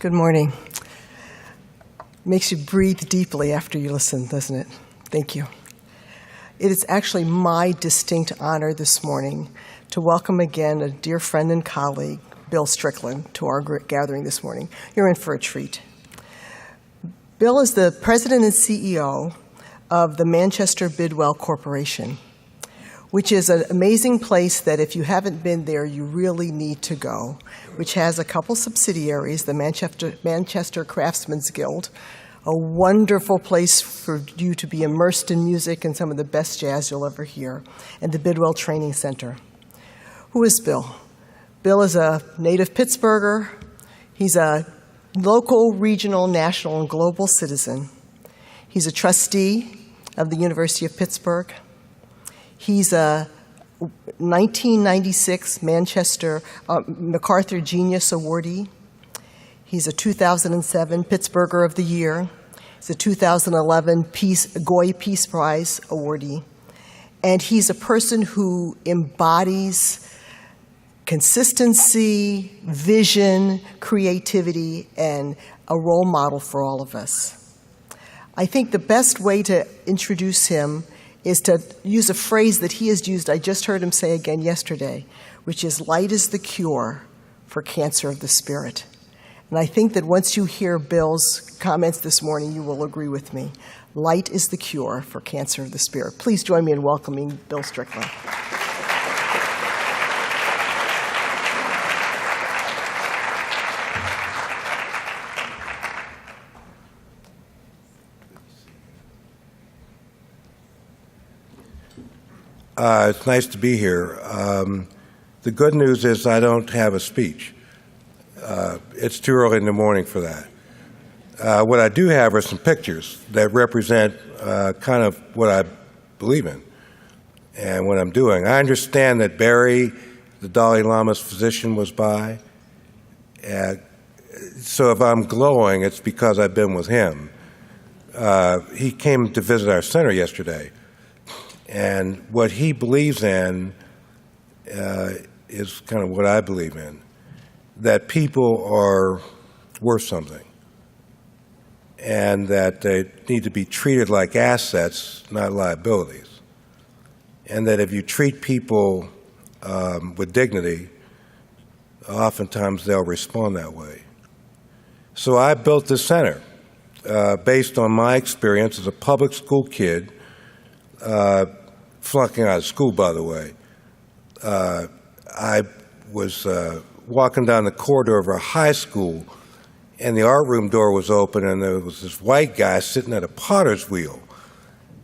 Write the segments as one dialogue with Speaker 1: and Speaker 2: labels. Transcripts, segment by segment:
Speaker 1: Good morning. Makes you breathe deeply after you listen, doesn't it? Thank you. It is actually my distinct honor this morning to welcome again a dear friend and colleague, Bill Strickland, to our gathering this morning. You're in for a treat. Bill is the president and CEO of the Manchester Bidwell Corporation, which is an amazing place that if you haven't been there, you really need to go, which has a couple subsidiaries, the Manchester Craftsmen's Guild, a wonderful place for you to be immersed in music and some of the best jazz you'll ever hear, and the Bidwell Training Center. Who is Bill? Bill is a native Pittsburgher. He's a local, regional, national, and global citizen. He's a trustee of the University of Pittsburgh. He's a 1996 Manchester MacArthur Genius Awardee. He's a 2007 Pittsburgher of the Year. He's a 2011 Goy Peace Prize awardee. And he's a person who embodies consistency, vision, creativity, and a role model for all of us. I think the best way to introduce him is to use a phrase that he has used, I just heard him say again yesterday, which is light is the cure for cancer of the spirit. And I think that once you hear Bill's comments this morning, you will agree with me. Light is the cure for cancer of the spirit. Please join me in welcoming Bill Strickland.
Speaker 2: It's nice to be here. The good news is I don't have a speech. It's too early in the morning for that. What I do have are some pictures that represent kind of what I believe in and what I'm doing. I understand that Barry, the Dalai Lama's physician, was by. So if I'm glowing, it's because I've been with him. He came to visit our center yesterday. And what he believes in is kind of what I believe in, that people are worth something and that they need to be treated like assets, not liabilities. And that if you treat people with dignity, oftentimes they'll respond that way. So I built this center based on my experience as a public school kid, flunking out of school, by the way. I was walking down the corridor of our high school, and the art room door was open, and there was this white guy sitting at a potter's wheel.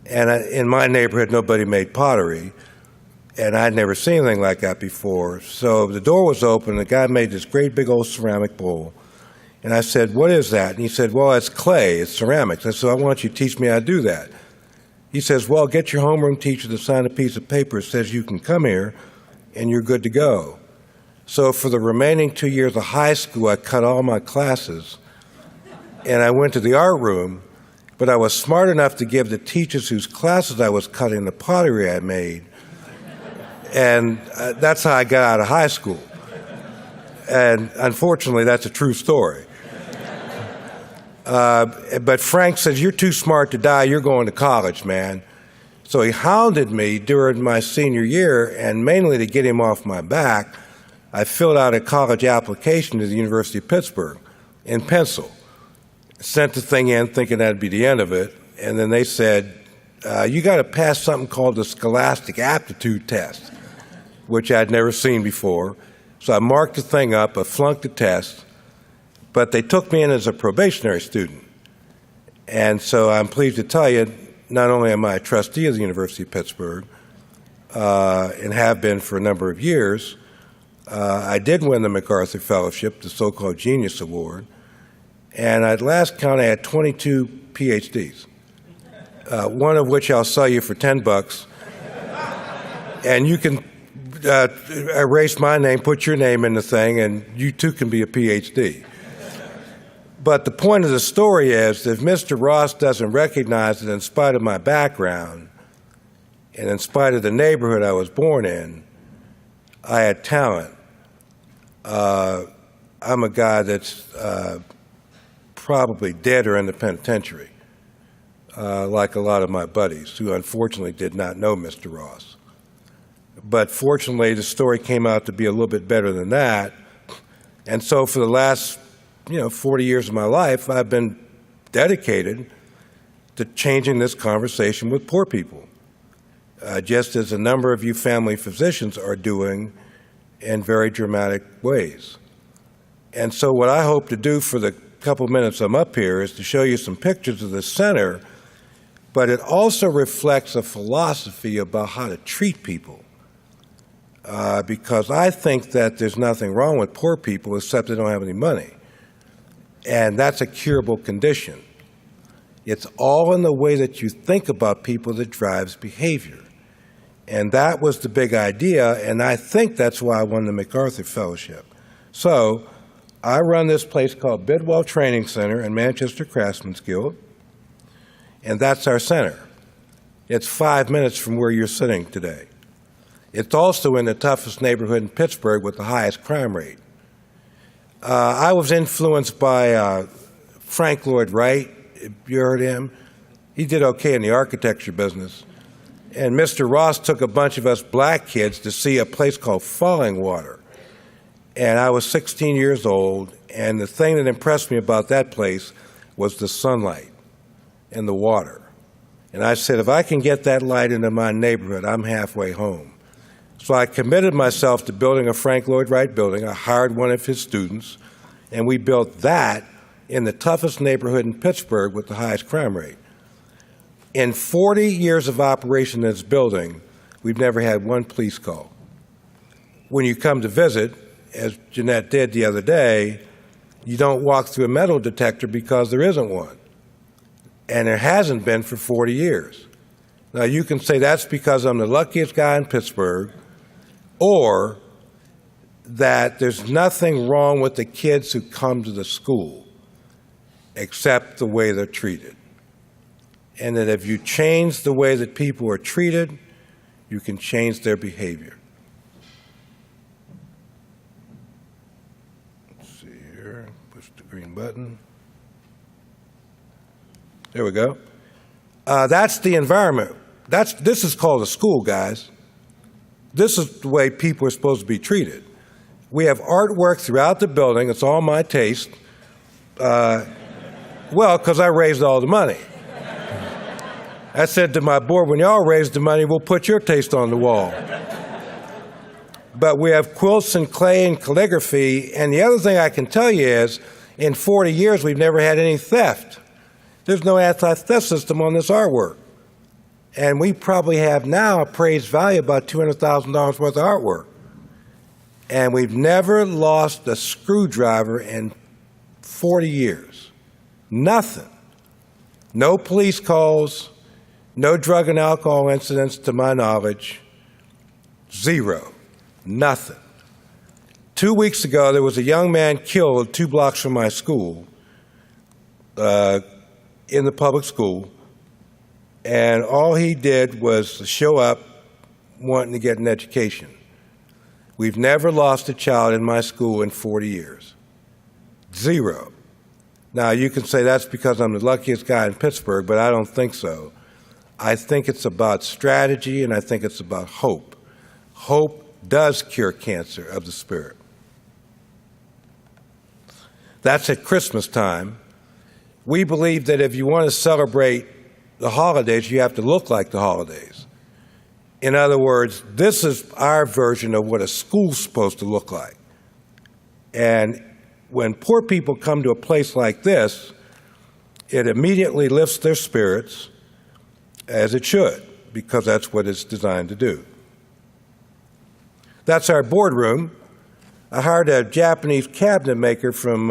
Speaker 2: And in my neighborhood, nobody made pottery, and I'd never seen anything like that before. So the door was open, and the guy made this great big old ceramic bowl. And I said, "What is that?" And he said, "Well, it's clay, it's ceramics." I said, "I want you to teach me how to do that." He says, "Well, get your homeroom teacher to sign a piece of paper that says you can come here and you're good to go." So for the remaining 2 years of high school, I cut all my classes and I went to the art room, but I was smart enough to give the teachers whose classes I was cutting the pottery I made. And that's how I got out of high school. And unfortunately, that's a true story. But Frank says, "You're too smart to die, you're going to college, man." So he hounded me during my senior year, and mainly to get him off my back, I filled out a college application to the University of Pittsburgh in pencil. Sent the thing in thinking that'd be the end of it, and then they said, "You got to pass something called the Scholastic Aptitude Test," which I'd never seen before. So I marked the thing up, I flunked the test, but they took me in as a probationary student. And so I'm pleased to tell you, not only am I a trustee of the University of Pittsburgh, and have been for a number of years, I did win the MacArthur Fellowship, the so-called Genius Award, and at last count I had 22 PhDs, one of which I'll sell you for $10, and you can erase my name, put your name in the thing, and you too can be a PhD. But the point of the story is that if Mr. Ross doesn't recognize that in spite of my background and in spite of the neighborhood I was born in, I had talent. I'm a guy that's probably dead or in the penitentiary, like a lot of my buddies who unfortunately did not know Mr. Ross. But fortunately, the story came out to be a little bit better than that. And so for the last, 40 years of my life, I've been dedicated to changing this conversation with poor people, just as a number of you family physicians are doing in very dramatic ways. And so what I hope to do for the couple minutes I'm up here is to show you some pictures of the center, but it also reflects a philosophy about how to treat people. Because I think that there's nothing wrong with poor people except they don't have any money. And that's a curable condition. It's all in the way that you think about people that drives behavior. And that was the big idea, and I think that's why I won the MacArthur Fellowship. So I run this place called Bidwell Training Center in Manchester Craftsmen's Guild, and that's our center. It's 5 minutes from where you're sitting today. It's also in the toughest neighborhood in Pittsburgh with the highest crime rate. I was influenced by Frank Lloyd Wright. You heard him? He did okay in the architecture business. And Mr. Ross took a bunch of us black kids to see a place called Falling Water. And I was 16 years old, and the thing that impressed me about that place was the sunlight and the water. And I said, if I can get that light into my neighborhood, I'm halfway home. So I committed myself to building a Frank Lloyd Wright building. I hired one of his students, and we built that in the toughest neighborhood in Pittsburgh with the highest crime rate. In 40 years of operation in this building, we've never had one police call. When you come to visit, as Jeanette did the other day, you don't walk through a metal detector because there isn't one. And there hasn't been for 40 years. Now, you can say that's because I'm the luckiest guy in Pittsburgh, or that there's nothing wrong with the kids who come to the school except the way they're treated. And that if you change the way that people are treated, you can change their behavior. Let's see here, push the green button. There we go. That's the environment. This is called a school, guys. This is the way people are supposed to be treated. We have artwork throughout the building. It's all my taste. Well, because I raised all the money. I said to my board, when y'all raise the money, we'll put your taste on the wall. But we have quilts and clay and calligraphy. And the other thing I can tell you is, in 40 years, we've never had any theft. There's no anti-theft system on this artwork. And we probably have now appraised value about $200,000 worth of artwork. And we've never lost a screwdriver in 40 years. Nothing. No police calls, no drug and alcohol incidents to my knowledge. Zero. Nothing. 2 weeks ago, there was a young man killed 2 blocks from my school, in the public school. And all he did was show up wanting to get an education. We've never lost a child in my school in 40 years. Zero. Now, you can say that's because I'm the luckiest guy in Pittsburgh, but I don't think so. I think it's about strategy, and I think it's about hope. Hope does cure cancer of the spirit. That's at Christmas time. We believe that if you want to celebrate the holidays, you have to look like the holidays. In other words, this is our version of what a school's supposed to look like. And when poor people come to a place like this, it immediately lifts their spirits, as it should, because that's what it's designed to do. That's our boardroom. I hired a Japanese cabinet maker from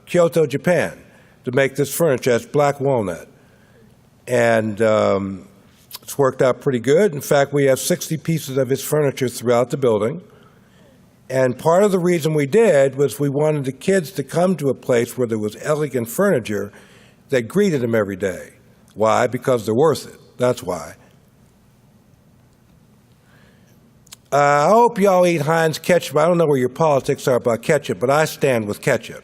Speaker 2: Kyoto, Japan, to make this furniture. It's black walnut. And it's worked out pretty good. In fact, we have 60 pieces of his furniture throughout the building. And part of the reason we did was we wanted the kids to come to a place where there was elegant furniture that greeted them every day. Why? Because they're worth it. That's why. I hope y'all eat Heinz ketchup. I don't know where your politics are about ketchup, but I stand with ketchup.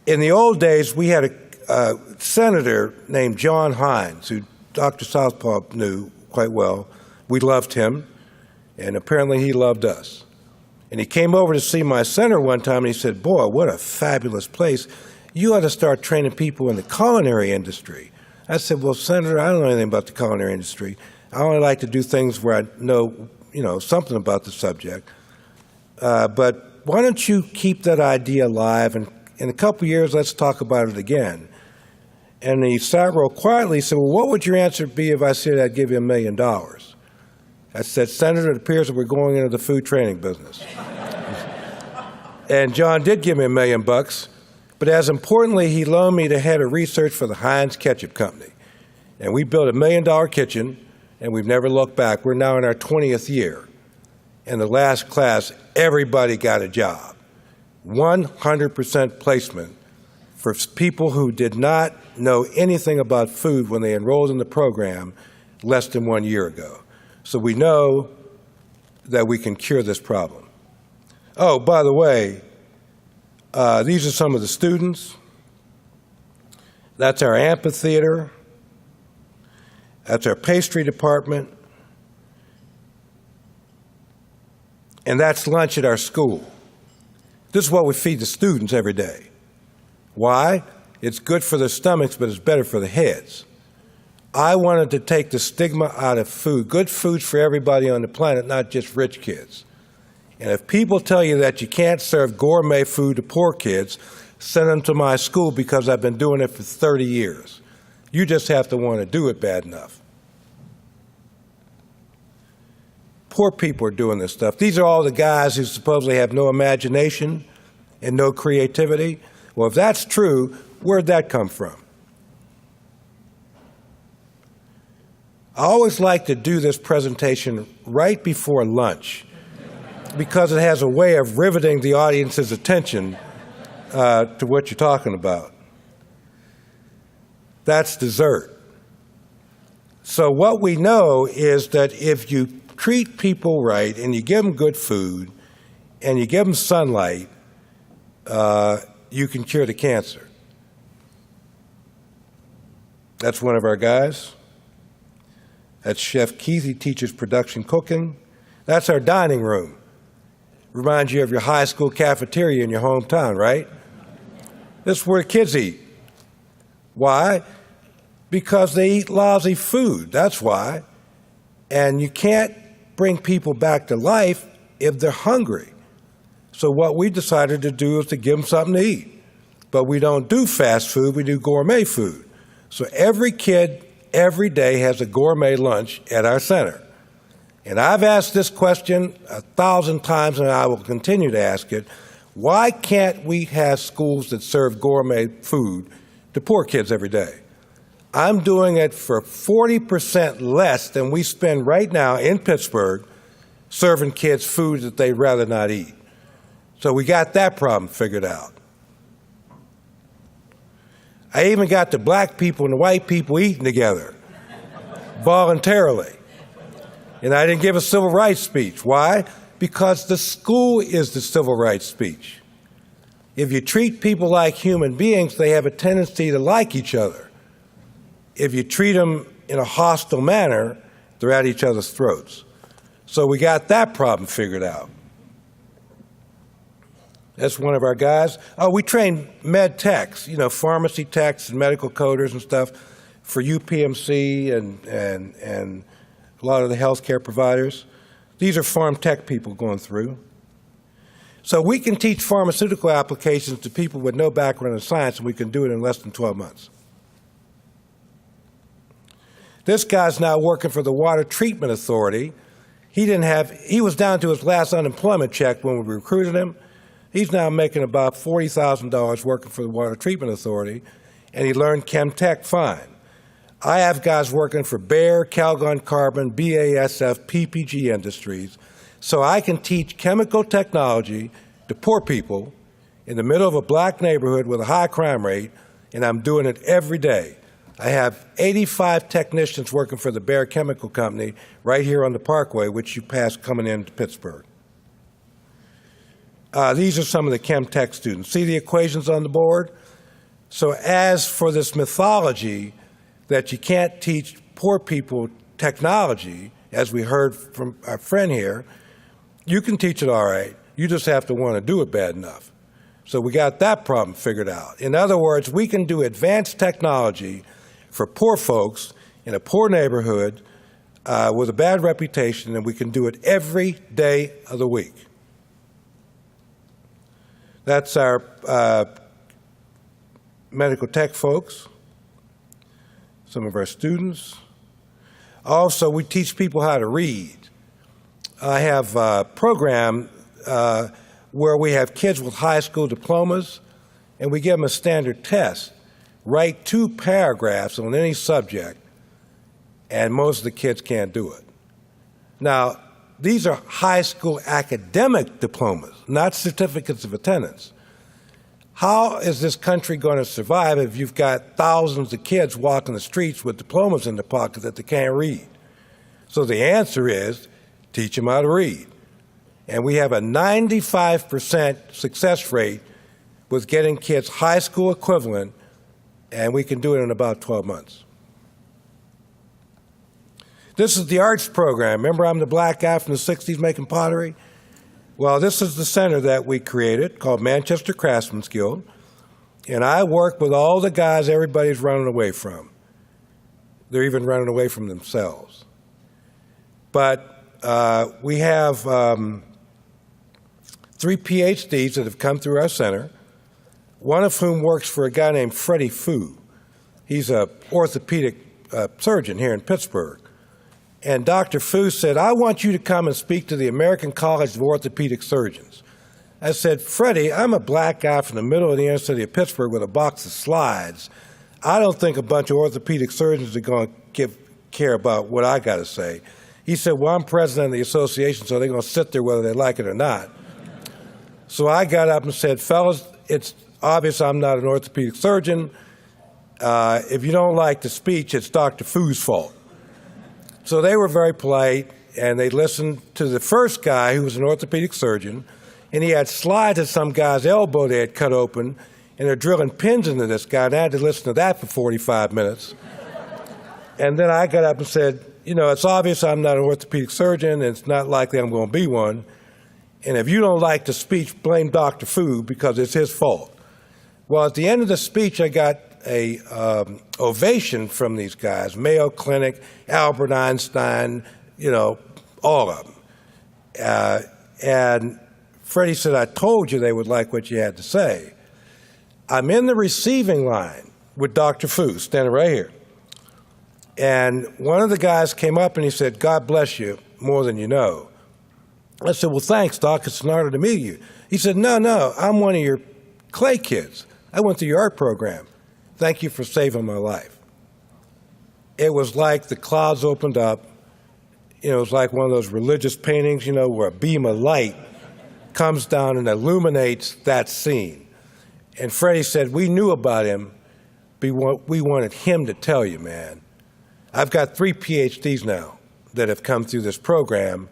Speaker 2: In the old days, we had a senator named John Hines, who Dr. Southpaw knew quite well. We loved him, and apparently he loved us. And he came over to see my center one time, and he said, "Boy, what a fabulous place. You ought to start training people in the culinary industry." I said, "Well, Senator, I don't know anything about the culinary industry. I only like to do things where I know, something about the subject. But why don't you keep that idea alive, and in a couple of years, let's talk about it again." And he sat real quietly and said, "Well, what would your answer be if I said I'd give you $1 million?" I said, "Senator, it appears that we're going into the food training business." And John did give me $1 million, but as importantly, he loaned me the head of research for the Heinz Ketchup Company. And we built $1 million kitchen, and we've never looked back. We're now in our 20th year. In the last class, everybody got a job. 100% placement for people who did not know anything about food when they enrolled in the program less than 1 year ago. So we know that we can cure this problem. Oh, by the way, these are some of the students. That's our amphitheater. That's our pastry department. And that's lunch at our school. This is what we feed the students every day. Why? It's good for their stomachs, but it's better for the heads. I wanted to take the stigma out of food. Good food's for everybody on the planet, not just rich kids. And if people tell you that you can't serve gourmet food to poor kids, send them to my school because I've been doing it for 30 years. You just have to want to do it bad enough. Poor people are doing this stuff. These are all the guys who supposedly have no imagination and no creativity. Well, if that's true, where'd that come from? I always like to do this presentation right before lunch because it has a way of riveting the audience's attention to what you're talking about. That's dessert. So what we know is that if you treat people right and you give them good food and you give them sunlight, you can cure the cancer. That's one of our guys. That's Chef Keith. He teaches production cooking. That's our dining room. Reminds you of your high school cafeteria in your hometown, right? This is where the kids eat. Why? Because they eat lousy food. That's why. And you can't bring people back to life if they're hungry. So what we decided to do is to give them something to eat. But we don't do fast food, we do gourmet food. So every kid, every day has a gourmet lunch at our center. And I've asked this question 1,000 times, and I will continue to ask it. Why can't we have schools that serve gourmet food to poor kids every day? I'm doing it for 40% less than we spend right now in Pittsburgh serving kids food that they'd rather not eat. So we got that problem figured out. I even got the black people and the white people eating together voluntarily. And I didn't give a civil rights speech. Why? Because the school is the civil rights speech. If you treat people like human beings, they have a tendency to like each other. If you treat them in a hostile manner, they're at each other's throats. So we got that problem figured out. That's one of our guys. Oh, we train med techs, pharmacy techs and medical coders and stuff for UPMC and a lot of the healthcare providers. These are farm tech people going through. So we can teach pharmaceutical applications to people with no background in science, and we can do it in less than 12 months. This guy's now working for the Water Treatment Authority. He was down to his last unemployment check when we recruited him. He's now making about $40,000 working for the Water Treatment Authority, and he learned chem tech fine. I have guys working for Bayer, Calgon Carbon, BASF, PPG Industries, so I can teach chemical technology to poor people in the middle of a black neighborhood with a high crime rate, and I'm doing it every day. I have 85 technicians working for the Bayer Chemical Company right here on the Parkway, which you pass coming into Pittsburgh. These are some of the Chem Tech students. See the equations on the board? So as for this mythology that you can't teach poor people technology, as we heard from our friend here, you can teach it all right. You just have to want to do it bad enough. So we got that problem figured out. In other words, we can do advanced technology for poor folks in a poor neighborhood with a bad reputation, and we can do it every day of the week. That's our medical tech folks, some of our students. Also, we teach people how to read. I have a program where we have kids with high school diplomas, and we give them a standard test. Write 2 paragraphs on any subject, and most of the kids can't do it. Now, these are high school academic diplomas, not certificates of attendance. How is this country going to survive if you've got thousands of kids walking the streets with diplomas in their pocket that they can't read? So the answer is teach them how to read. And we have a 95% success rate with getting kids high school equivalent, and we can do it in about 12 months. This is the arts program. Remember, I'm the black guy from the 60s making pottery? Well, this is the center that we created called Manchester Craftsmen's Guild, and I work with all the guys everybody's running away from. They're even running away from themselves. But we have 3 PhDs that have come through our center, one of whom works for a guy named Freddie Fu. He's an orthopedic surgeon here in Pittsburgh. And Dr. Fu said, I want you to come and speak to the American College of Orthopedic Surgeons. I said, Freddie, I'm a black guy from the middle of the inner city of Pittsburgh with a box of slides. I don't think a bunch of orthopedic surgeons are going to care about what I got to say. He said, well, I'm president of the association, so they're going to sit there whether they like it or not. So I got up and said, fellas, it's obvious I'm not an orthopedic surgeon. If you don't like the speech, it's Dr. Fu's fault. So they were very polite, and they listened to the first guy who was an orthopedic surgeon, and he had slides of some guy's elbow they had cut open, and they're drilling pins into this guy, and I had to listen to that for 45 minutes. And then I got up and said, you know, it's obvious I'm not an orthopedic surgeon, and it's not likely I'm going to be one. And if you don't like the speech, blame Dr. Fu because it's his fault. Well, at the end of the speech, I got a ovation from these guys, Mayo Clinic, Albert Einstein, you know, all of them. And Freddie said, I told you they would like what you had to say. I'm in the receiving line with Dr. Fu, standing right here. And one of the guys came up and he said, God bless you more than you know. I said, well, thanks, Doc. It's an honor to meet you. He said, no, I'm one of your clay kids. I went through your art program. Thank you for saving my life. It was like the clouds opened up. You know, it was like one of those religious paintings, you know, where a beam of light comes down and illuminates that scene. And Freddie said, we knew about him, but we wanted him to tell you, man. I've got 3 PhDs now that have come through this program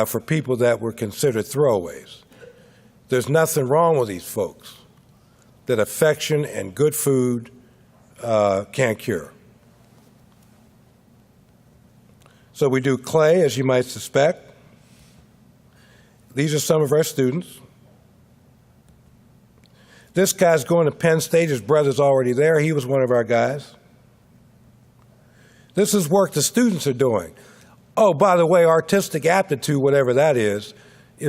Speaker 2: for people that were considered throwaways. There's nothing wrong with these folks that affection and good food can't cure. So we do clay, as you might suspect. These are some of our students. This guy's going to Penn State. His brother's already there. He was one of our guys. This is work the students are doing. Oh, by the way, artistic aptitude, whatever that is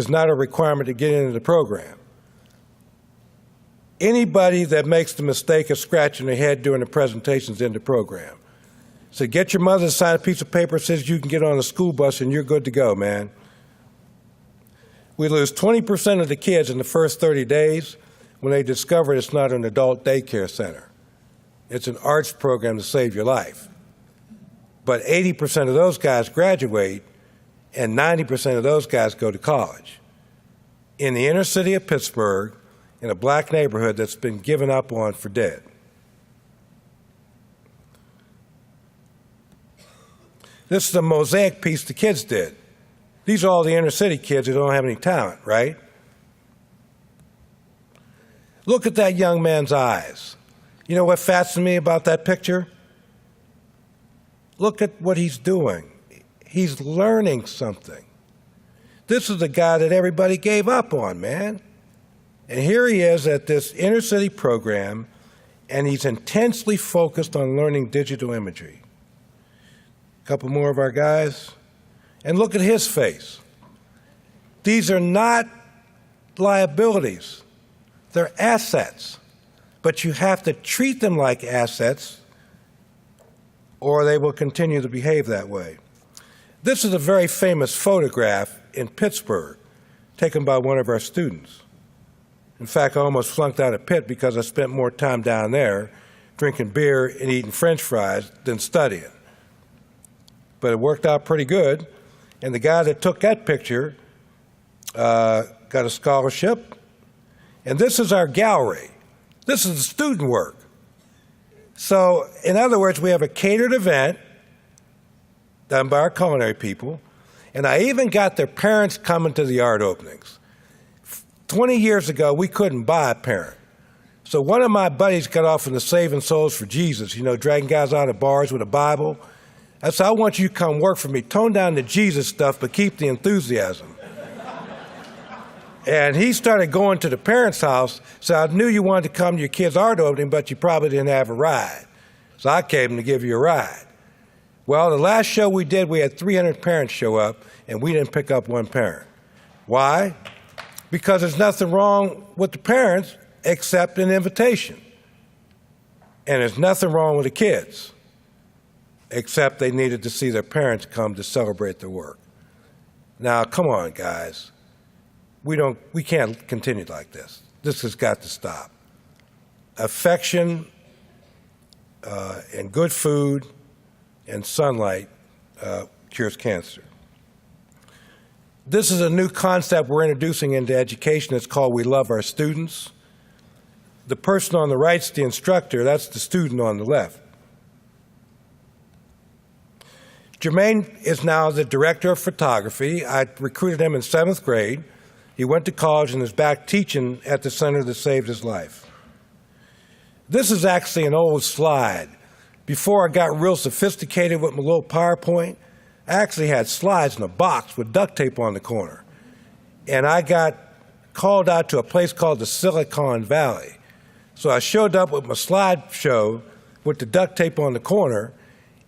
Speaker 2: not a requirement to get into the program. Anybody that makes the mistake of scratching their head during the presentation's in the program. So get your mother to sign a piece of paper that says you can get on a school bus and you're good to go, man. We lose 20% of the kids in the first 30 days when they discover it's not an adult daycare center. It's an arts program to save your life. But 80% of those guys graduate, and 90% of those guys go to college. In the inner city of Pittsburgh, in a black neighborhood that's been given up on for dead. This is a mosaic piece the kids did. These are all the inner city kids who don't have any talent, right? Look at that young man's eyes. You know what fascinates me about that picture? Look at what he's doing. He's learning something. This is the guy that everybody gave up on, man. And here he is at this inner city program, and he's intensely focused on learning digital imagery. A couple more of our guys. And look at his face. These are not liabilities. They're assets. But you have to treat them like assets, or they will continue to behave that way. This is a very famous photograph in Pittsburgh, taken by one of our students. In fact, I almost flunked out of Pitt because I spent more time down there drinking beer and eating French fries than studying. But it worked out pretty good. And the guy that took that picture got a scholarship. And this is our gallery. This is the student work. So, in other words, we have a catered event done by our culinary people. And I even got their parents coming to the art openings. 20 years ago, we couldn't buy a parent. So one of my buddies got off in the Saving Souls for Jesus, dragging guys out of bars with a Bible. I said, I want you to come work for me. Tone down the Jesus stuff, but keep the enthusiasm. And he started going to the parents' house, so I knew you wanted to come to your kid's art opening, but you probably didn't have a ride. So I came to give you a ride. Well, the last show we did, we had 300 parents show up, and we didn't pick up one parent. Why? Because there's nothing wrong with the parents except an invitation. And there's nothing wrong with the kids, except they needed to see their parents come to celebrate their work. Now, come on, guys. We can't continue like this. This has got to stop. Affection and good food and sunlight cures cancer. This is a new concept we're introducing into education. It's called We Love Our Students. The person on the right is the instructor. That's the student on the left. Jermaine is now the director of photography. I recruited him in 7th grade. He went to college and is back teaching at the center that saved his life. This is actually an old slide. Before I got real sophisticated with my little PowerPoint, I actually had slides in a box with duct tape on the corner. And I got called out to a place called the Silicon Valley. So I showed up with my slideshow with the duct tape on the corner,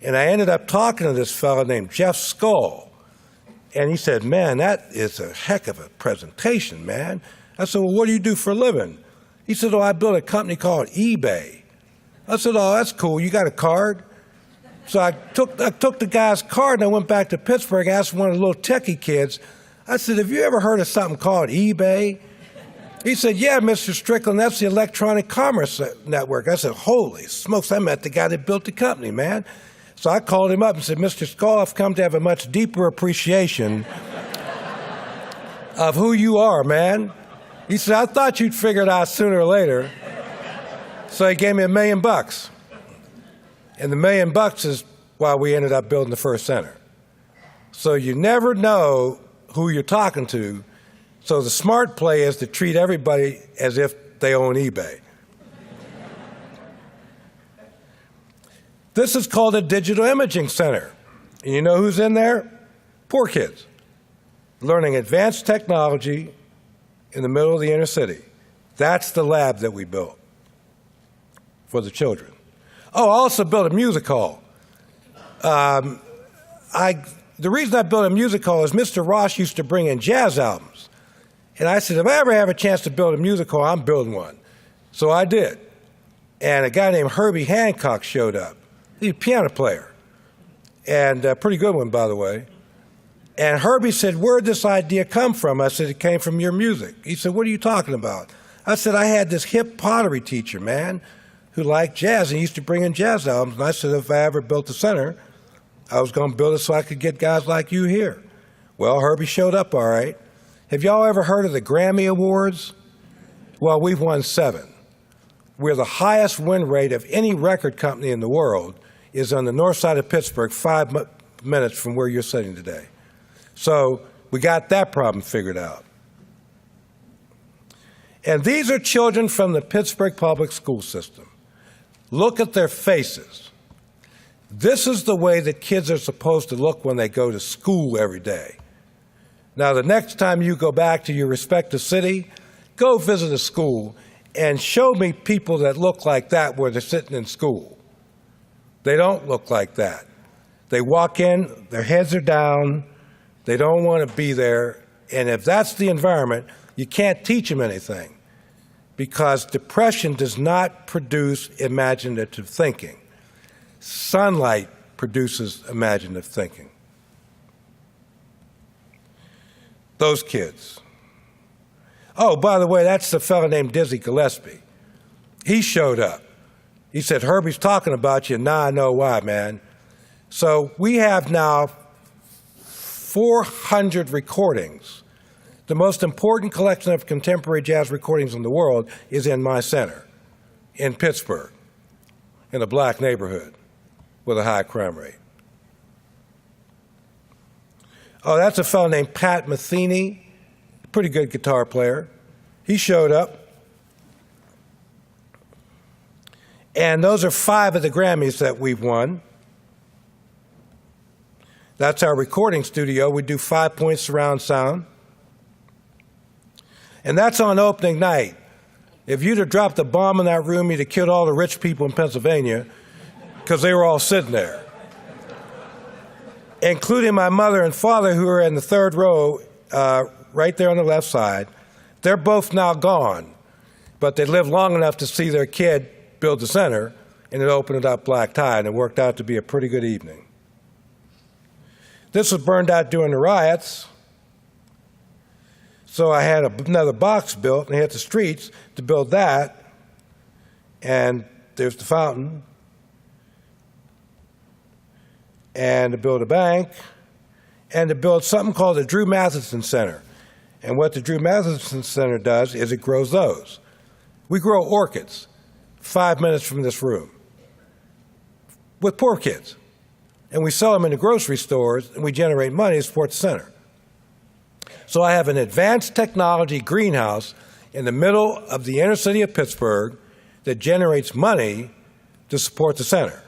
Speaker 2: and I ended up talking to this fellow named Jeff Skull. And he said, man, that is a heck of a presentation, man. I said, well, what do you do for a living? He said, oh, I built a company called eBay. I said, oh, that's cool. You got a card? So I took the guy's card, and I went back to Pittsburgh, asked one of the little techie kids. I said, have you ever heard of something called eBay? He said, yeah, Mr. Strickland, that's the electronic commerce network. I said, holy smokes, I met the guy that built the company, man. So I called him up and said, Mr. Skull, I've come to have a much deeper appreciation of who you are, man. He said, I thought you'd figure it out sooner or later. So he gave me $1 million. And the $1 million is why we ended up building the first center. So you never know who you're talking to. So the smart play is to treat everybody as if they own eBay. This is called a digital imaging center. And you know who's in there? Poor kids, learning advanced technology in the middle of the inner city. That's the lab that we built for the children. Oh, I also built a music hall. The reason I built a music hall is Mr. Ross used to bring in jazz albums. And I said, if I ever have a chance to build a music hall, I'm building one. So I did. And a guy named Herbie Hancock showed up. He's a piano player, and a pretty good one, by the way. And Herbie said, where'd this idea come from? I said, it came from your music. He said, what are you talking about? I said, I had this hip pottery teacher, man, who liked jazz, and he used to bring in jazz albums. And I said, if I ever built a center, I was going to build it so I could get guys like you here. Well, Herbie showed up all right. Have y'all ever heard of the Grammy Awards? Well, we've won 7. We're the highest win rate of any record company in the world is on the north side of Pittsburgh, 5 minutes from where you're sitting today. So we got that problem figured out. And these are children from the Pittsburgh public school system. Look at their faces. This is the way that kids are supposed to look when they go to school every day. Now, the next time you go back to your respective city, go visit a school and show me people that look like that where they're sitting in school. They don't look like that. They walk in, their heads are down, they don't want to be there, and if that's the environment, you can't teach them anything because depression does not produce imaginative thinking. Sunlight produces imaginative thinking. Those kids. Oh, by the way, that's the fellow named Dizzy Gillespie. He showed up. He said, Herbie's talking about you, now I know why, man. So we have now 400 recordings. The most important collection of contemporary jazz recordings in the world is in my center, in Pittsburgh, in a black neighborhood with a high crime rate. Oh, that's a fellow named Pat Metheny, pretty good guitar player. He showed up. And those are 5 of the Grammys that we've won. That's our recording studio. We do 5-point surround sound. And that's on opening night. If you'd have dropped a bomb in that room, you'd have killed all the rich people in Pennsylvania because they were all sitting there, including my mother and father, who are in the third row, right there on the left side. They're both now gone, but they lived long enough to see their kid build the center, and it opened it up black tie, and it worked out to be a pretty good evening. This was burned out during the riots, so I had another box built, and I hit the streets to build that, and there's the fountain, and to build a bank, and to build something called the Drew Matheson Center. And what the Drew Matheson Center does is it grows those. We grow orchids 5 minutes from this room with poor kids. And we sell them in the grocery stores, and we generate money to support the center. So I have an advanced technology greenhouse in the middle of the inner city of Pittsburgh that generates money to support the center.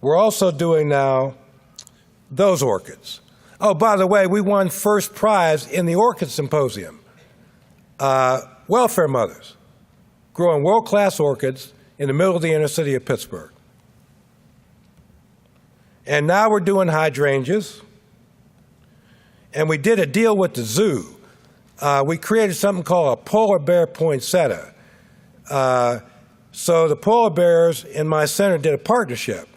Speaker 2: We're also doing now those orchids. Oh, by the way, we won first prize in the Orchid Symposium. Welfare mothers growing world-class orchids in the middle of the inner city of Pittsburgh. And now we're doing hydrangeas. And we did a deal with the zoo. We created something called a polar bear poinsettia. So the polar bears in my center did a partnership.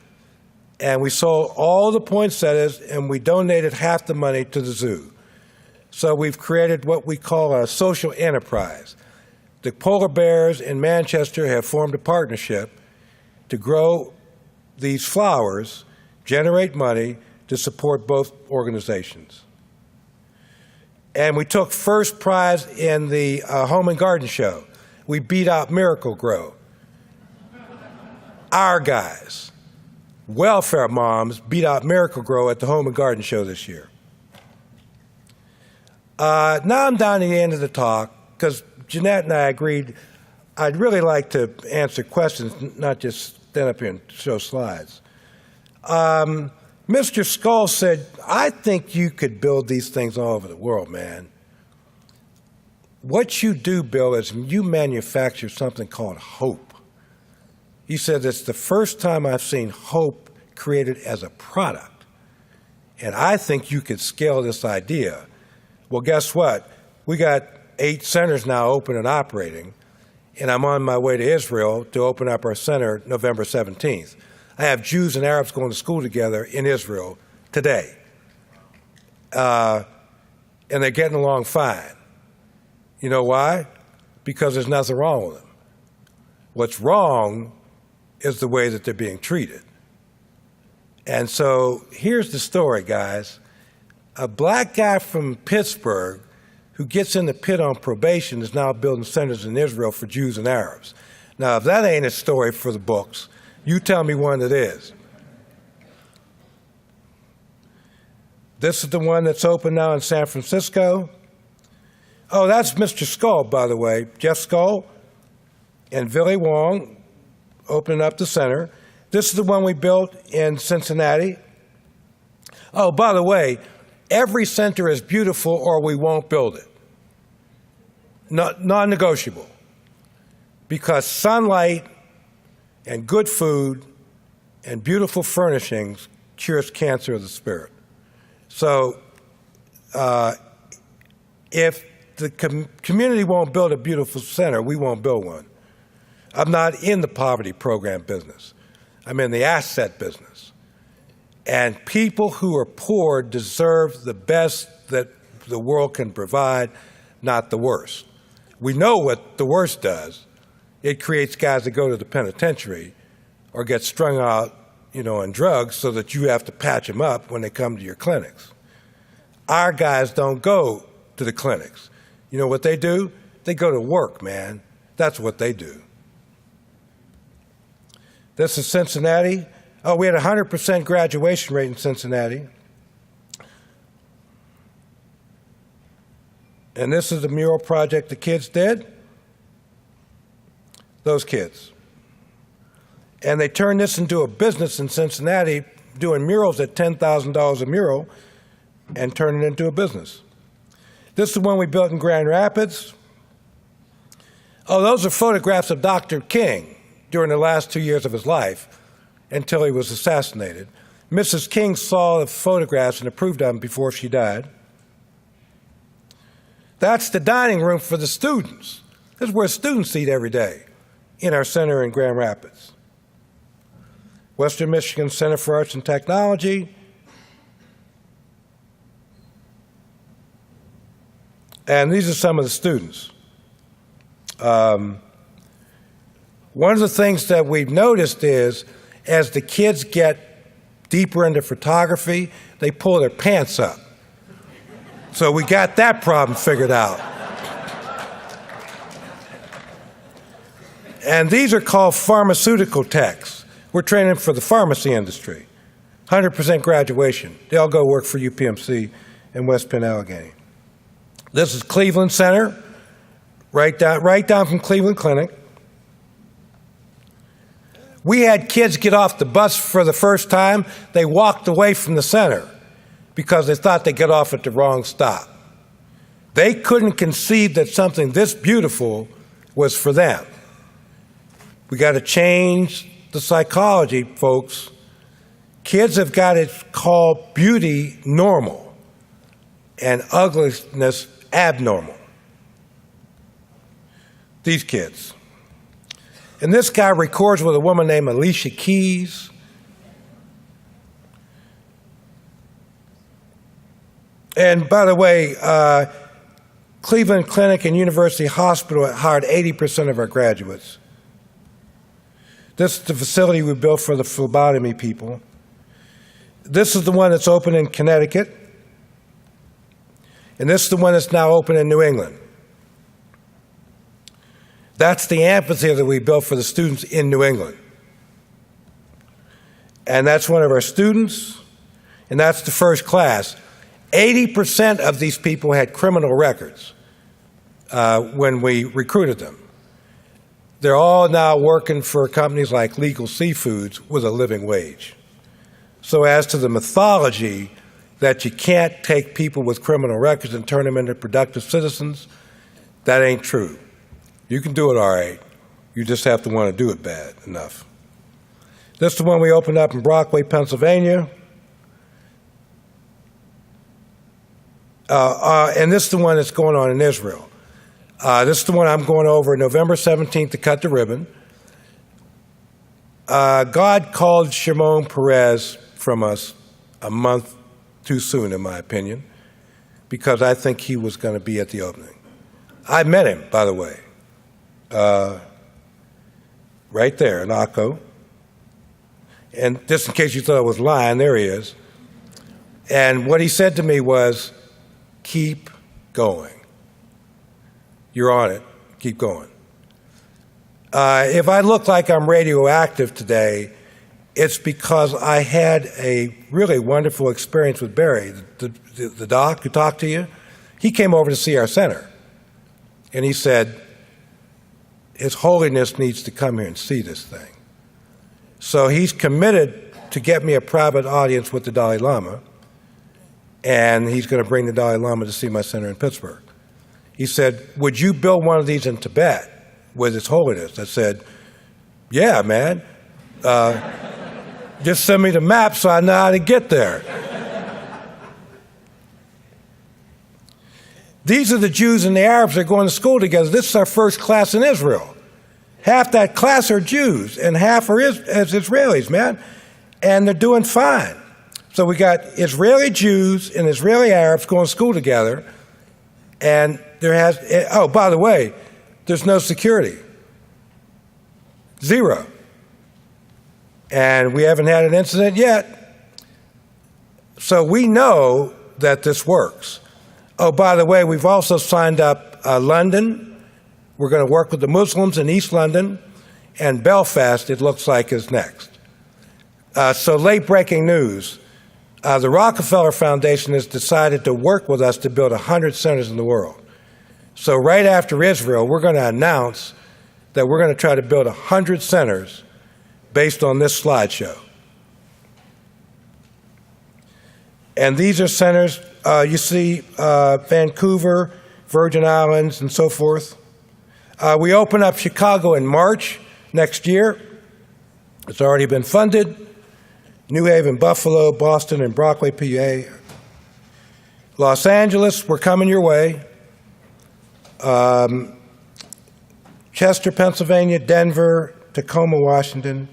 Speaker 2: And we sold all the poinsettias, and we donated half the money to the zoo. So we've created what we call a social enterprise. The polar bears in Manchester have formed a partnership to grow these flowers, generate money to support both organizations. And we took first prize in the Home and Garden Show. We beat out Miracle Grow. Our guys. Welfare moms beat out Miracle Grow at the Home and Garden Show this year. Now I'm down to the end of the talk because Jeanette and I agreed I'd really like to answer questions, not just stand up here and show slides. Mr. Skull said, I think you could build these things all over the world, man. What you do, Bill, is you manufacture something called hope. He said, it's the first time I've seen hope created as a product. And I think you could scale this idea. Well, guess what? We got 8 centers now open and operating, and I'm on my way to Israel to open up our center November 17th. I have Jews and Arabs going to school together in Israel today. And they're getting along fine. You know why? Because there's nothing wrong with them. What's wrong is the way that they're being treated. And so here's the story, guys. A black guy from Pittsburgh who gets in the pit on probation is now building centers in Israel for Jews and Arabs. Now, if that ain't a story for the books, you tell me one that is. This is the one that's open now in San Francisco. Oh, that's Mr. Skull, by the way. Jeff Skull and Billy Wong opening up the center. This is the one we built in Cincinnati. Oh, by the way, every center is beautiful or we won't build it. Non-negotiable. Because sunlight and good food and beautiful furnishings cures cancer of the spirit. So if the community won't build a beautiful center, we won't build one. I'm not in the poverty program business. I'm in the asset business. And people who are poor deserve the best that the world can provide, not the worst. We know what the worst does. It creates guys that go to the penitentiary or get strung out, on drugs so that you have to patch them up when they come to your clinics. Our guys don't go to the clinics. You know what they do? They go to work, man. That's what they do. This is Cincinnati. Oh, we had a 100% graduation rate in Cincinnati. And this is the mural project the kids did. Those kids. And they turned this into a business in Cincinnati, doing murals at $10,000 a mural, and turned it into a business. This is the one we built in Grand Rapids. Oh, those are photographs of Dr. King during the last 2 years of his life until he was assassinated. Mrs. King saw the photographs and approved of them before she died. That's the dining room for the students. This is where students eat every day in our center in Grand Rapids. Western Michigan Center for Arts and Technology. And these are some of the students. One of the things that we've noticed is as the kids get deeper into photography, they pull their pants up. So we got that problem figured out. And these are called pharmaceutical techs. We're training for the pharmacy industry. 100% graduation. They all go work for UPMC in West Penn, Allegheny. This is Cleveland Center, right down from Cleveland Clinic. We had kids get off the bus for the first time. They walked away from the center because they thought they got off at the wrong stop. They couldn't conceive that something this beautiful was for them. We got to change the psychology, folks. Kids have got to call beauty normal and ugliness abnormal. These kids. And this guy records with a woman named Alicia Keys. And by the way, Cleveland Clinic and University Hospital hired 80% of our graduates. This is the facility we built for the phlebotomy people. This is the one that's open in Connecticut. And this is the one that's now open in New England. That's the amphitheater we built for the students in New England. And that's one of our students, and that's the first class. 80% of these people had criminal records when we recruited them. They're all now working for companies like Legal Seafoods with a living wage. So as to the mythology that you can't take people with criminal records and turn them into productive citizens, that ain't true. You can do it all right. You just have to want to do it bad enough. This is the one we opened up in Brockway, Pennsylvania. And this is the one that's going on in Israel. This is the one I'm going over November 17th to cut the ribbon. God called Shimon Peres from us a month too soon, in my opinion, because I think he was going to be at the opening. I met him, by the way, right there in Akko. And just in case you thought I was lying, there he is. And what he said to me was, keep going. You're on it. Keep going. If I look like I'm radioactive today, it's because I had a really wonderful experience with Barry. The doc who talked to you, he came over to see our center. And he said, His Holiness needs to come here and see this thing. So he's committed to get me a private audience with the Dalai Lama, and he's going to bring the Dalai Lama to see my center in Pittsburgh. He said, would you build one of these in Tibet with His Holiness? I said, yeah, man. Just send me the map so I know how to get there. These are the Jews and the Arabs that are going to school together. This is our first class in Israel. Half that class are Jews and half are Israelis, man. And they're doing fine. So we got Israeli Jews and Israeli Arabs going to school together. And oh, by the way, there's no security. Zero. And we haven't had an incident yet. So we know that this works. Oh, by the way, we've also signed up London. We're going to work with the Muslims in East London. And Belfast, it looks like, is next. So late-breaking news. The Rockefeller Foundation has decided to work with us to build 100 centers in the world. So right after Israel, we're going to announce that we're going to try to build 100 centers based on this slideshow. And these are centers, you see Vancouver, Virgin Islands, and so forth. We open up Chicago in March next year. It's already been funded. New Haven, Buffalo, Boston, and Brockway, PA. Los Angeles, we're coming your way. Chester, Pennsylvania, Denver, Tacoma, Washington.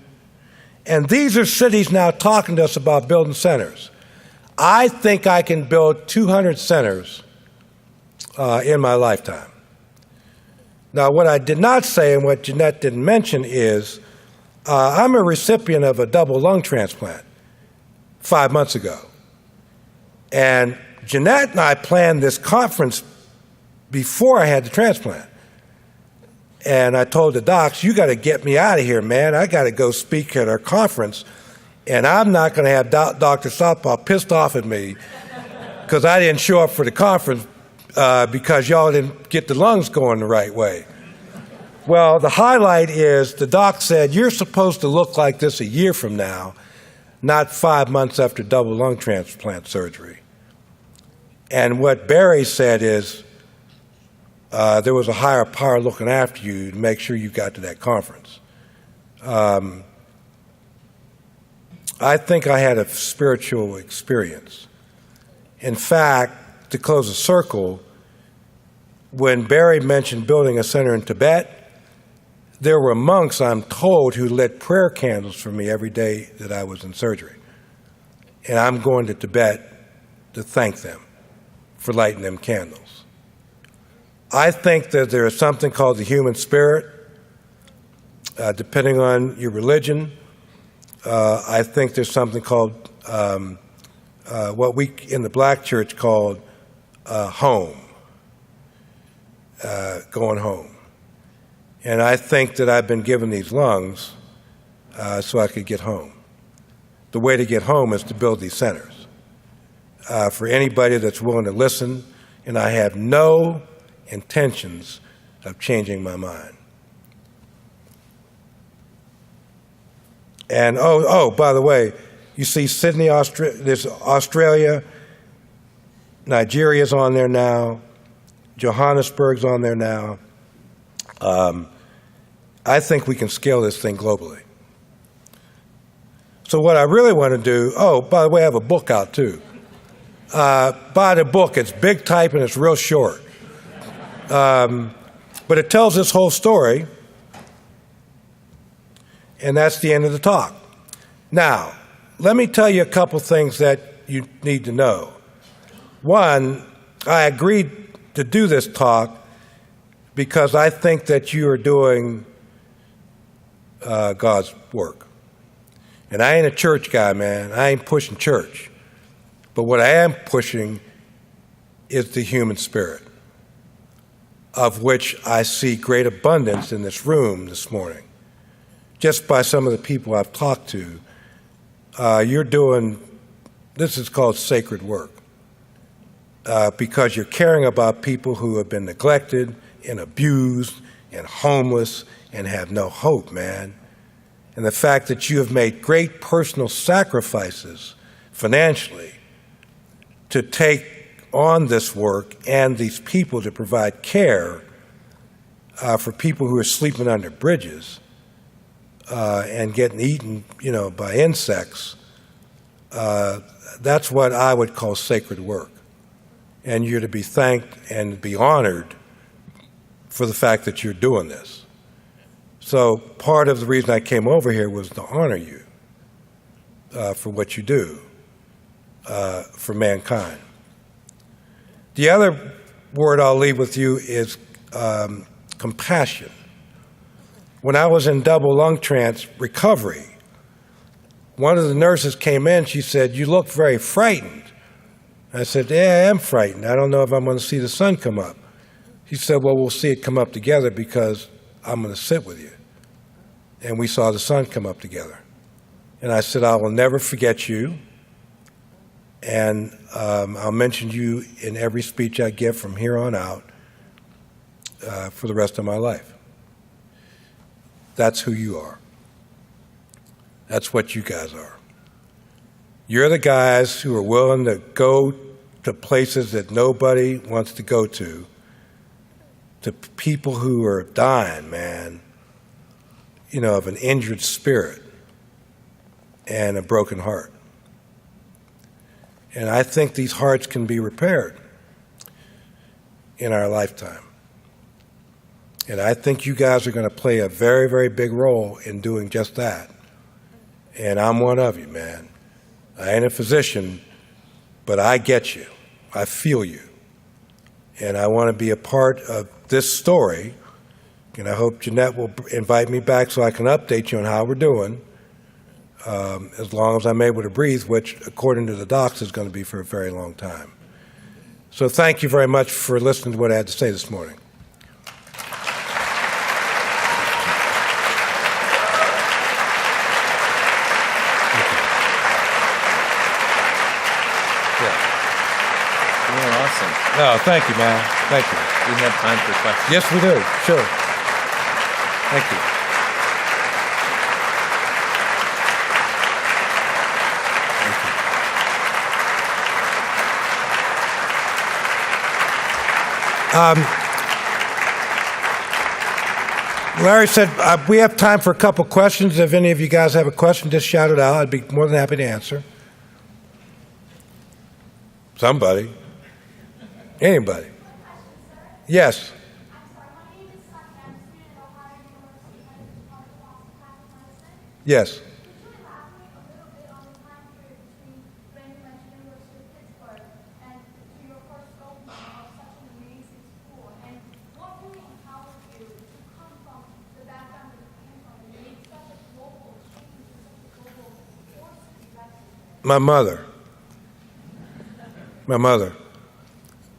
Speaker 2: And these are cities now talking to us about building centers. I think I can build 200 centers in my lifetime. Now, what I did not say and what Jeanette didn't mention is I'm a recipient of a double lung transplant 5 months ago. And Jeanette and I planned this conference before I had the transplant. And I told the docs, you got to get me out of here, man. I got to go speak at our conference. And I'm not going to have Dr. Southpaw pissed off at me because I didn't show up for the conference because y'all didn't get the lungs going the right way. Well, the highlight is the doc said, you're supposed to look like this a year from now, not 5 months after double lung transplant surgery. And what Barry said is, there was a higher power looking after you to make sure you got to that conference. I think I had a spiritual experience. In fact, to close a circle, when Barry mentioned building a center in Tibet, there were monks, I'm told, who lit prayer candles for me every day that I was in surgery. And I'm going to Tibet to thank them for lighting them candles. I think that there is something called the human spirit, depending on your religion. I think there's something called what we in the black church called home, going home. And I think that I've been given these lungs so I could get home. The way to get home is to build these centers. For anybody that's willing to listen, and I have no intentions of changing my mind. And by the way, you see Sydney, there's Australia, Nigeria's on there now, Johannesburg's on there now. I think we can scale this thing globally. So what I really want to do, by the way, I have a book out too. Buy the book, it's big type and it's real short. But it tells this whole story, and that's the end of the talk. Now, let me tell you a couple things that you need to know. One, I agreed to do this talk because I think that you are doing God's work. And I ain't a church guy, man. I ain't pushing church. But what I am pushing is the human spirit, of which I see great abundance in this room this morning. Just by some of the people I've talked to, you're doing, this is called sacred work, because you're caring about people who have been neglected and abused and homeless and have no hope, man. And the fact that you have made great personal sacrifices financially to take on this work and these people to provide care for people who are sleeping under bridges and getting eaten, by insects, that's what I would call sacred work. And you're to be thanked and be honored for the fact that you're doing this. So part of the reason I came over here was to honor you for what you do for mankind. The other word I'll leave with you is compassion. When I was in double lung trance recovery, one of the nurses came in, she said, "You look very frightened." I said, "Yeah, I am frightened. I don't know if I'm going to see the sun come up." She said, "Well, we'll see it come up together because I'm going to sit with you." And we saw the sun come up together. And I said, "I will never forget you. And I'll mention you in every speech I give from here on out for the rest of my life." That's who you are. That's what you guys are. You're the guys who are willing to go to places that nobody wants to go to people who are dying, man, of an injured spirit and a broken heart. And I think these hearts can be repaired in our lifetime. And I think you guys are going to play a very, very big role in doing just that. And I'm one of you, man. I ain't a physician, but I get you. I feel you. And I want to be a part of this story. And I hope Jeanette will invite me back so I can update you on how we're doing, as long as I'm able to breathe, which, according to the docs, is going to be for a very long time. So thank you very much for listening to what I had to say this morning. Oh, thank you, man. Thank you.
Speaker 3: We have time for questions.
Speaker 2: Yes, we do. Sure. Thank you. Larry said we have time for a couple questions. If any of you guys have a question, just shout it out. I'd be more than happy to answer. Somebody. Anybody? Yes. Yes. My mother.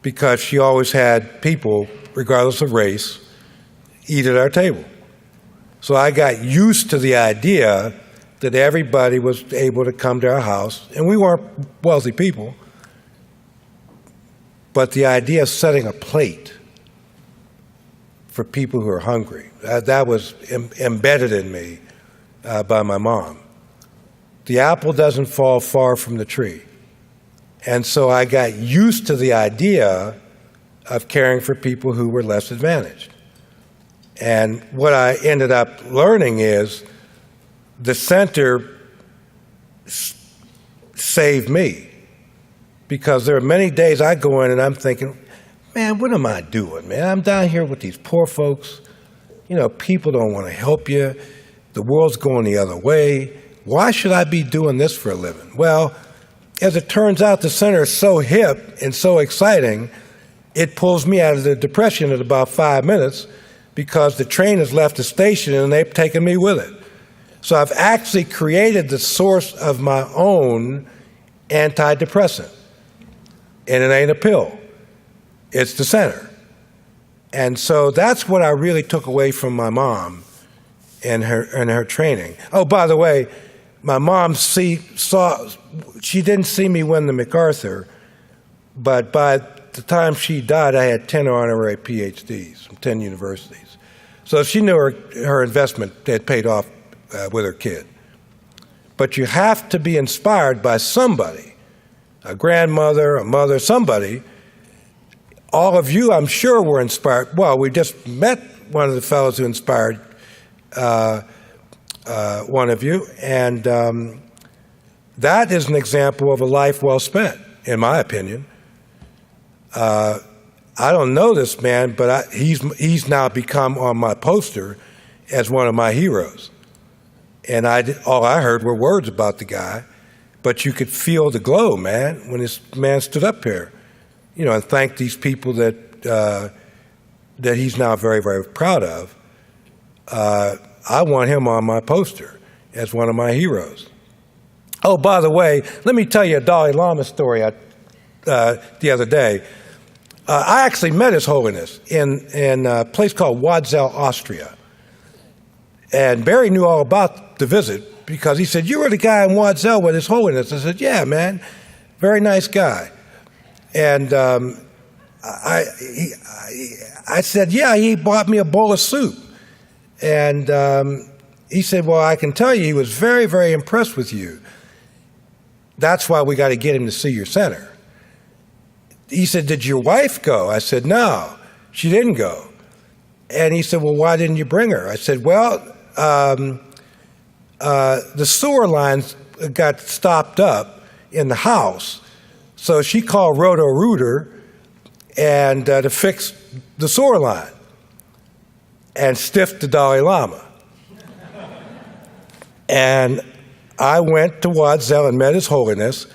Speaker 2: Because she always had people, regardless of race, eat at our table. So I got used to the idea that everybody was able to come to our house, and we weren't wealthy people, but the idea of setting a plate for people who are hungry, that was embedded in me by my mom. The apple doesn't fall far from the tree. And so I got used to the idea of caring for people who were less advantaged. And what I ended up learning is the center saved me, because there are many days I go in and I'm thinking, man, what am I doing, man? I'm down here with these poor folks. People don't want to help you. The world's going the other way. Why should I be doing this for a living? Well, as it turns out, the center is so hip and so exciting, it pulls me out of the depression in about 5 minutes, because the train has left the station and they've taken me with it. So I've actually created the source of my own antidepressant. And it ain't a pill. It's the center. And so that's what I really took away from my mom and her training. Oh, by the way, my mom she didn't see me win the MacArthur, but by the time she died, I had 10 honorary PhDs from 10 universities. So she knew her investment had paid off with her kid. But you have to be inspired by somebody, a grandmother, a mother, somebody. All of you, I'm sure, were inspired. Well, we just met one of the fellows who inspired one of you, and that is an example of a life well spent, in my opinion. I don't know this man, but he's now become on my poster as one of my heroes. And all I heard were words about the guy, but you could feel the glow, man, when this man stood up here, and thanked these people that he's now very, very proud of. I want him on my poster as one of my heroes. Oh, by the way, let me tell you a Dalai Lama story the other day. I actually met His Holiness in a place called Wadzel, Austria. And Barry knew all about the visit because he said, "You were the guy in Wadzel with His Holiness." I said, "Yeah, man, very nice guy." And I said, "Yeah, he bought me a bowl of soup." And he said, "Well, I can tell you he was very, very impressed with you. That's why we got to get him to see your center." He said, "Did your wife go?" I said, "No, she didn't go." And he said, "Well, why didn't you bring her?" I said, "Well, the sewer lines got stopped up in the house, so she called Roto-Rooter and to fix the sewer line and stiffed the Dalai Lama." And I went to Wadzel and met His Holiness,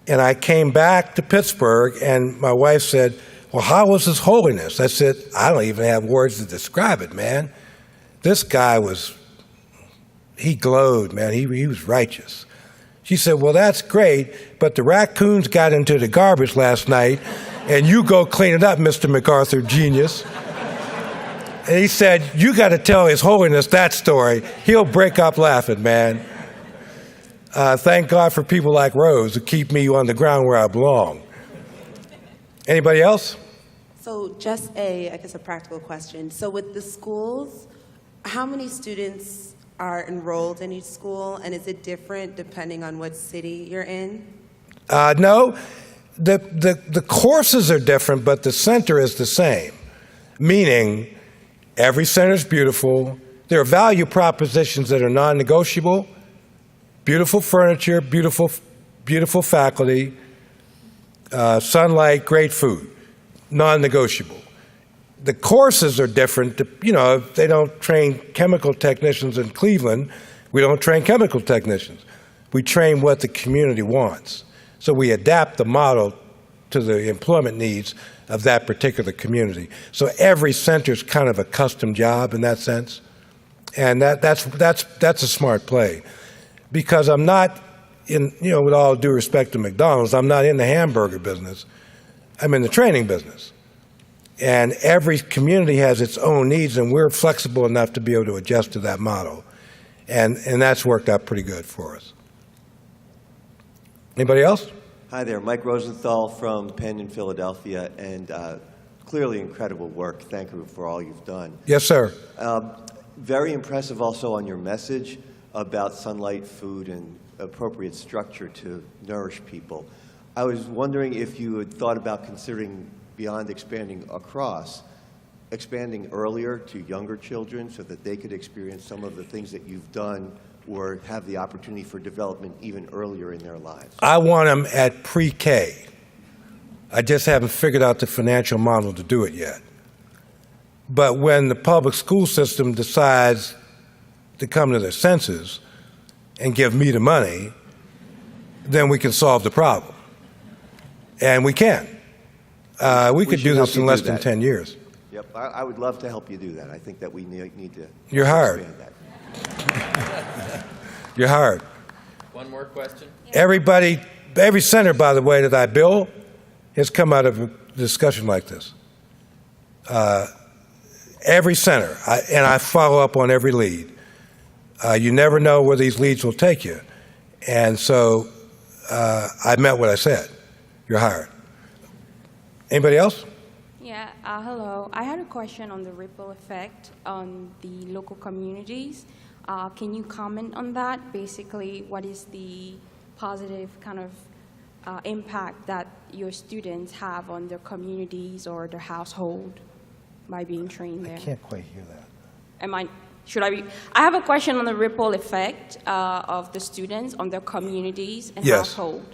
Speaker 2: and I came back to Pittsburgh, and my wife said, "Well, how was His Holiness?" I said, "I don't even have words to describe it, man. This guy he glowed, man. He was righteous." She said, "Well, that's great, but the raccoons got into the garbage last night, and you go clean it up, Mr. MacArthur, genius." And he said, "You got to tell His Holiness that story. He'll break up laughing, man." Thank God for people like Rose who keep me on the ground where I belong. Anybody else?
Speaker 3: So just I guess a practical question. So with the schools, how many students are enrolled in each school, and is it different depending on what city you're in?
Speaker 2: No, the courses are different, but the center is the same, meaning every center is beautiful. There are value propositions that are non-negotiable. Beautiful furniture, beautiful faculty, sunlight, great food, non-negotiable. The courses are different. If they don't train chemical technicians in Cleveland, we don't train chemical technicians. We train what the community wants. So we adapt the model to the employment needs of that particular community. So every center is kind of a custom job in that sense, and that's a smart play. Because I'm not with all due respect to McDonald's, I'm not in the hamburger business. I'm in the training business. And every community has its own needs, and we're flexible enough to be able to adjust to that model. And that's worked out pretty good for us. Anybody else?
Speaker 4: Hi there, Mike Rosenthal from Penn in Philadelphia, and clearly incredible work. Thank you for all you've done.
Speaker 2: Yes, sir.
Speaker 4: Very impressive also on your message about sunlight, food, and appropriate structure to nourish people. I was wondering if you had thought about considering, beyond expanding across, expanding earlier to younger children so that they could experience some of the things that you've done or have the opportunity for development even earlier in their lives.
Speaker 2: I want them at pre-K. I just haven't figured out the financial model to do it yet. But when the public school system decides to come to their senses and give me the money, then we can solve the problem. And we can. We could do this in less than 10 years.
Speaker 4: Yep, I would love to help you do that. I think that we need to
Speaker 2: You're hired.
Speaker 4: expand that.
Speaker 2: You're hired.
Speaker 5: One more question?
Speaker 2: Every center, by the way, that I bill has come out of a discussion like this. Every center, and I follow up on every lead. You never know where these leads will take you. And so I meant what I said. You're hired. Anybody else?
Speaker 6: Yeah, hello. I had a question on the ripple effect on the local communities. Can you comment on that? Basically, what is the positive kind of impact that your students have on their communities or their household by being trained there?
Speaker 2: I can't quite hear that.
Speaker 6: I have a question on the ripple effect of the students on their communities and
Speaker 2: Yes.
Speaker 6: household.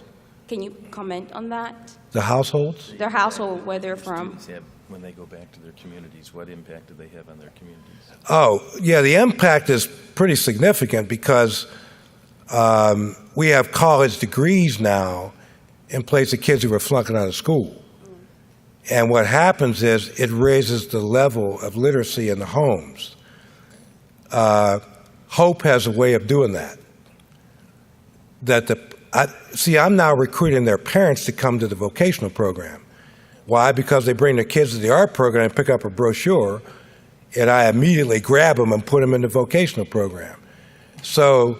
Speaker 6: Can you comment on that?
Speaker 2: The households?
Speaker 6: Their household, where they're from.
Speaker 5: Students have, when they go back to their communities, what impact do they have on their communities?
Speaker 2: Oh, yeah, the impact is pretty significant because we have college degrees now in place of kids who were flunking out of school. And what happens is it raises the level of literacy in the homes. Hope has a way of doing that. I'm now recruiting their parents to come to the vocational program. Why? Because they bring their kids to the art program and pick up a brochure, and I immediately grab them and put them in the vocational program. So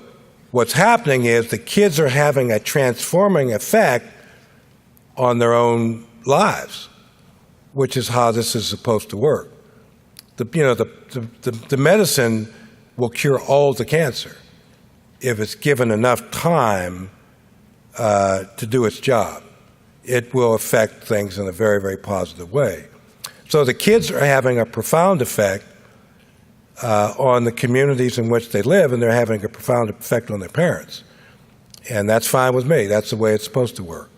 Speaker 2: what's happening is the kids are having a transforming effect on their own lives, which is how this is supposed to work. The medicine will cure all the cancer if it's given enough time to do its job. It will affect things in a very, very positive way. So the kids are having a profound effect on the communities in which they live, and they're having a profound effect on their parents. And that's fine with me. That's the way it's supposed to work.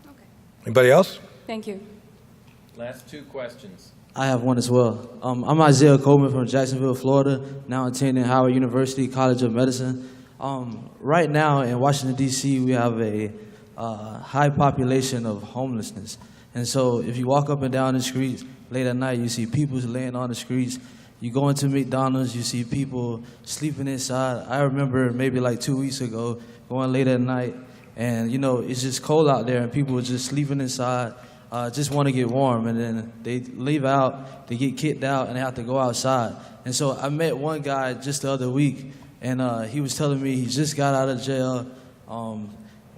Speaker 6: Okay.
Speaker 2: Anybody else?
Speaker 6: Thank you.
Speaker 5: Last two questions.
Speaker 7: I have one as well. I'm Isaiah Coleman from Jacksonville, Florida, now attending Howard University College of Medicine. Right now in Washington, D.C., we have a high population of homelessness. And so if you walk up and down the streets late at night, you see people laying on the streets. You go into McDonald's, you see people sleeping inside. I remember maybe like 2 weeks ago going late at night, and it's just cold out there, and people are just sleeping inside. Just want to get warm, and then they leave out, they get kicked out, and they have to go outside. And so I met one guy just the other week, and he was telling me he just got out of jail.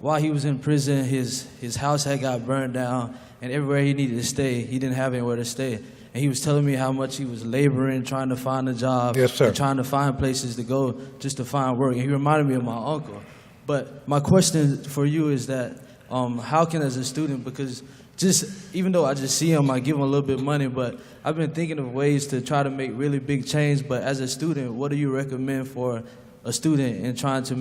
Speaker 7: While he was in prison, his house had got burned down, and everywhere he needed to stay, he didn't have anywhere to stay. And he was telling me how much he was laboring, trying to find a job,
Speaker 2: Yes, sir.
Speaker 7: and trying to find places to go just to find work. And he reminded me of my uncle. But my question for you is that how can, as a student, because even though I just see him, I give him a little bit of money, but I've been thinking of ways to try to make really big change. But as a student, what do you recommend for a student in trying to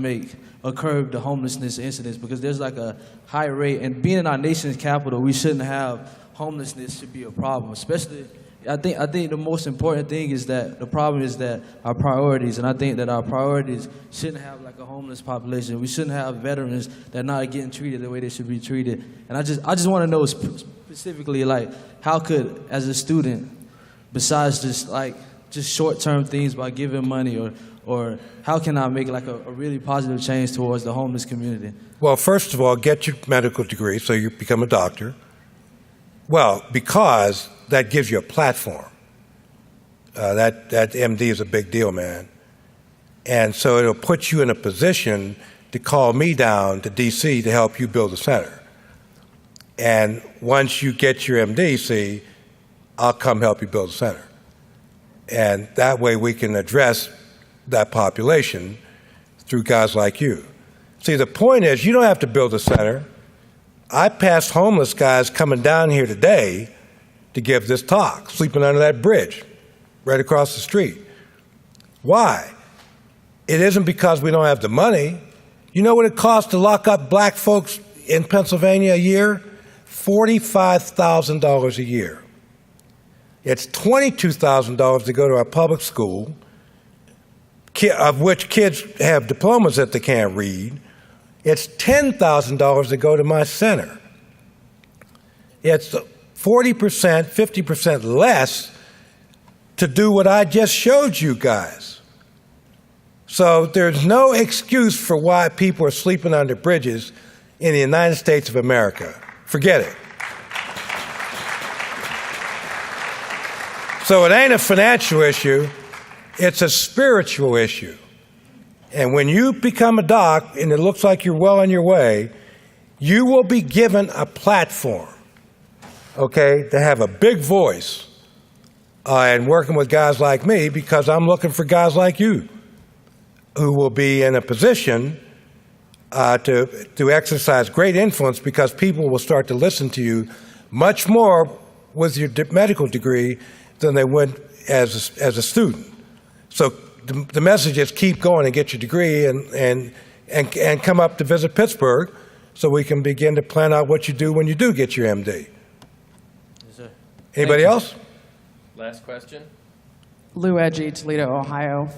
Speaker 7: curb the homelessness incidents? Because there's like a high rate, and being in our nation's capital, we shouldn't have homelessness should be a problem. Especially, I think the most important thing is that the problem is that our priorities, and I think that our priorities shouldn't have like a homeless population. We shouldn't have veterans that are not getting treated the way they should be treated. And I just want to know specifically, like, how could, as a student, besides just short-term things by giving money, or how can I make like a really positive change towards the homeless community?
Speaker 2: Well, first of all, get your medical degree so you become a doctor. Well, because that gives you a platform. That MD is a big deal, man. And so it'll put you in a position to call me down to D.C. to help you build a center. And once you get your MD, I'll come help you build a center. And that way we can address that population through guys like you. See, the point is, you don't have to build a center. I passed homeless guys coming down here today to give this talk, sleeping under that bridge right across the street. Why? It isn't because we don't have the money. You know what it costs to lock up black folks in Pennsylvania a year? $45,000 a year. It's $22,000 to go to our public school, of which kids have diplomas that they can't read. It's $10,000 to go to my center. It's 40%, 50% less to do what I just showed you guys. So there's no excuse for why people are sleeping under bridges in the United States of America. Forget it. So it ain't a financial issue, it's a spiritual issue. And when you become a doc and it looks like you're well on your way, you will be given a platform, okay, to have a big voice and working with guys like me, because I'm looking for guys like you who will be in a position to exercise great influence, because people will start to listen to you much more with your medical degree than they would as a student. So the message is keep going and get your degree and come up to visit Pittsburgh so we can begin to plan out what you do when you do get your MD.
Speaker 7: Yes, sir.
Speaker 2: Anybody else?
Speaker 5: Last question.
Speaker 8: Lou Edgy, Toledo, Ohio.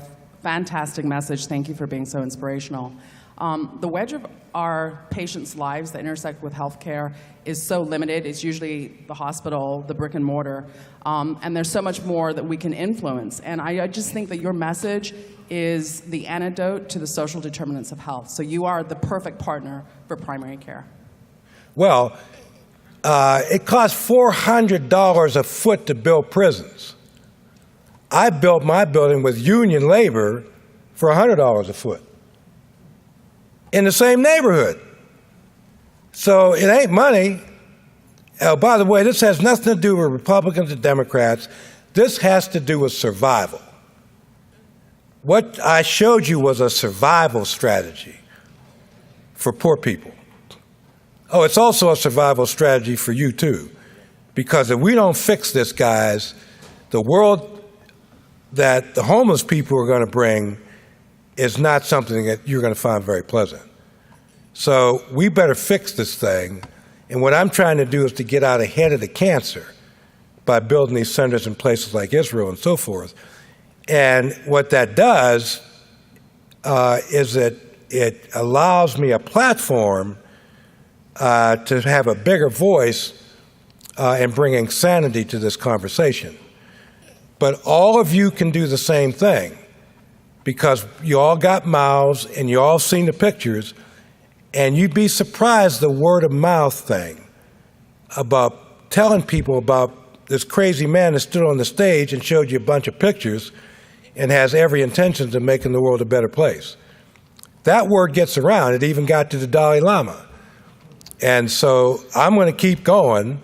Speaker 8: Fantastic message. Thank you for being so inspirational. The wedge of our patients' lives that intersect with healthcare is so limited. It's usually the hospital, the brick and mortar, and there's so much more that we can influence. And I just think that your message is the antidote to the social determinants of health. So you are the perfect partner for primary care.
Speaker 2: Well, it costs $400 a foot to build prisons. I built my building with union labor for $100 a foot in the same neighborhood. So it ain't money. Oh, by the way, this has nothing to do with Republicans and Democrats. This has to do with survival. What I showed you was a survival strategy for poor people. Oh, it's also a survival strategy for you, too. Because if we don't fix this, guys, the world that the homeless people are going to bring is not something that you're going to find very pleasant. So we better fix this thing. And what I'm trying to do is to get out ahead of the cancer by building these centers in places like Israel and so forth. And what that does is that it allows me a platform to have a bigger voice in bringing sanity to this conversation. But all of you can do the same thing, because you all got mouths and you all seen the pictures, and you'd be surprised the word of mouth thing about telling people about this crazy man that stood on the stage and showed you a bunch of pictures and has every intention of making the world a better place. That word gets around. It even got to the Dalai Lama. And so I'm going to keep going,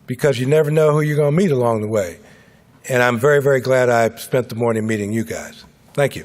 Speaker 2: because you never know who you're going to meet along the way. And I'm very, very glad I spent the morning meeting you guys. Thank you.